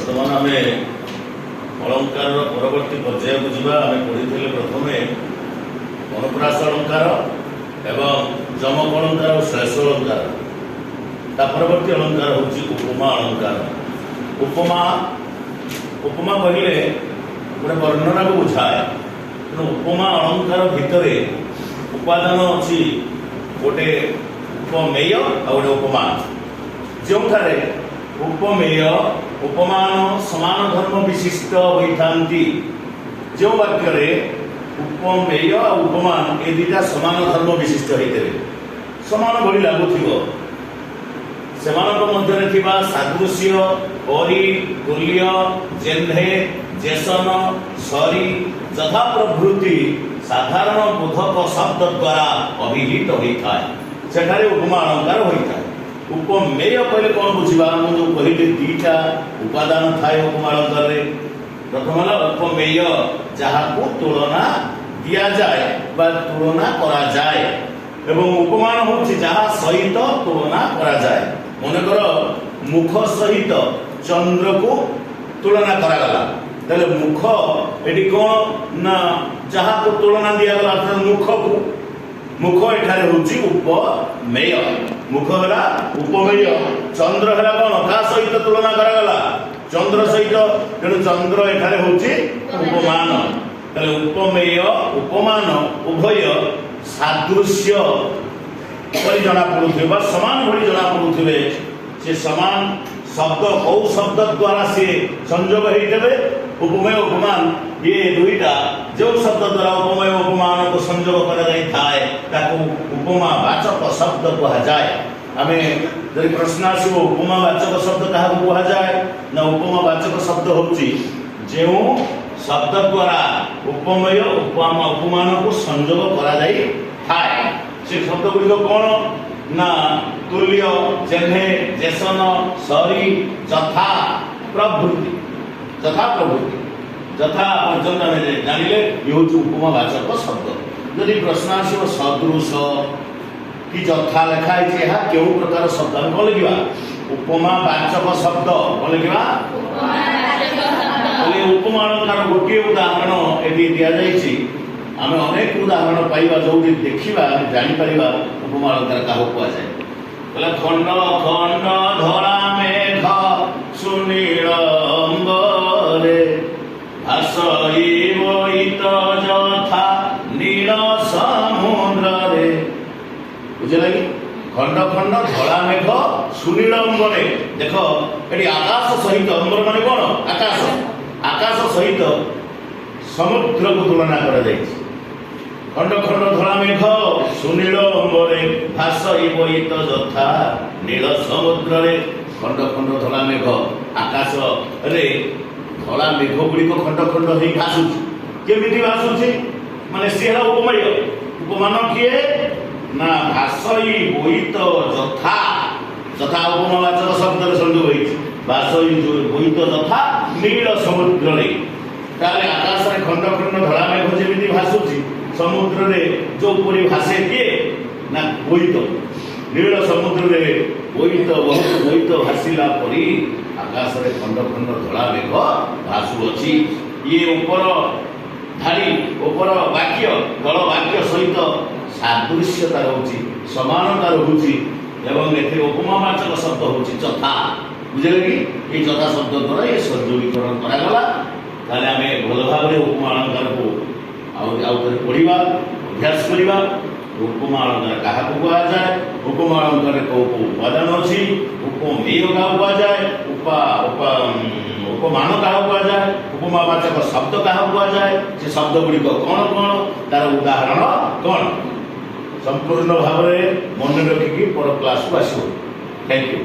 बर्तमान आम अलंकार परवर्ती पर्याय को जीवा आम पढ़ी प्रथमे अनुप्रास अलंकार एवं जमक अलंकार और श्लेष अलंकार ता परवर्ती अलंकार हूँ उपमा अलंकार। उपमा उपमा कहले गोटे वर्णना को बुझाए तेणु उपमा अलंकार भितर उपादान अच्छी गोटे उपमेय आ गोटे उपमान जो उपमेय उपमान समान धर्म विशिष्ट होता जो वाक्य उपमेय उपमान ये दुटा समान धर्म विशिष्ट होते समान भली लगुव से मध्य सादृश्य परी तुल्य जेन्हे जेसन सरी जथा प्रभृति साधारण बोधक शब्द द्वारा अभिहित होता है सेठारे उपमा अलंकार होता है। उपमेय कहले कौन बुझा मुझे कहली दीटा उपादान थाए उपमा अलंकार प्रथम है उपमेय जहाँ तुलना दि जाए तुलना करा जाए एवं उपमान हूँ जहाँ सहित तुलना करा जाए मनकर मुख सहित चंद्र को तुलना करागला तेल मुख ये कौन ना जहाँ को तुलना दिगला अर्थात मुख को मुख एठारे होची उपमेय मुख है उपमेय चंद्र है कौन क्या सहित तुलना करागला चंद्र सहित तेणु चंद्र एठारे होची उपमान तेल उपमेय उपमान उभय सादृश्य परि जना पड़ुथे समान भली जना पड़ुथे से समान शब्द कौ शब्द द्वारा से संयोग होते उपमेय उपमान ये दुईटा जो शब्द द्वारा उपमेय उपमान को संयोग कर उपमा वाचक शब्द कहुए आम जब प्रश्न आसो उपमा वाचक शब्द क्या कहुए ना उपमा वाचक शब्द हूँ जो शब्द द्वारा उपमेय उपमान को संयोग कर शब्द गुड़िक कौन ना तुल्य जेन्हे जेसन सरी जथा प्रभृति जथा पर्यटन जानिले ये हूँ उपमावाचक शब्द। जदि प्रश्न आसो सदृश कि जथा लिखाई क्यों प्रकार शब्द आम कौन लिखा उपमावाचक शब्द कौन लिखा उपमा अलंकार गोटे उदाहरण ये दि आम अनेक उदाहरण पाइबा जो देखा जापर उपमा अलंकार क्या कहुए खंड खंड धरा मेघ सुनील अंबरे भासईत जथा नील समुद्रे बुझे कि खंड खंड धरा मेघ सुनील अंबरे देख ये आकाश सहित अंबर मान कौन आकाश आकाश सहित समुद्र को तुलना कर खंड खंड धरा मेघ सुनील अंबरे भासईत जथा नील समुद्र खंड खंड धरा मेघ आकाश रे धरा मेघ गुड़िक खंड खंड हो भासुची केमी भासुची माने सी है उपमेय उपमान किए ना भासईत जथा जथा उपमावाचक शब्द संयोग होती भासईत जथा नील समुद्र आकाश में खंड खंड धरा मेघ जमी भासुची समुद्र रे जो पूरी भाषे किए ना बोईत नील समुद्र रे बोईत बहुत बोईत भाषिला परी आकाश रे खंड खंड धड़ा मेघ भासुअछि ये ऊपर धारी ऊपर वाक्य तल वाक्य सहित सादृश्यता रहउछि समानता रहउछि एवं एथे उपमावाचक शब्द होछि जथा बुझले कि ये जथा शब्द द्वारा ये संयोगीकरण करागला ताले आमे भल भाबरे उपमा अलंकार को पढ़ा अभ्यास करवा उपमा अलंकार क्या कहुए उपमा अलंकार कौ उपादान अच्छी उपमेय क्या कहुए उपमान क्या कहुए उपमावाचक शब्द क्या कहुए से शब्द गुड़िक कौन कौन तार उदाहरण कौन संपूर्ण भाव में मन रखिकी पर क्लास को आसो। Thank you.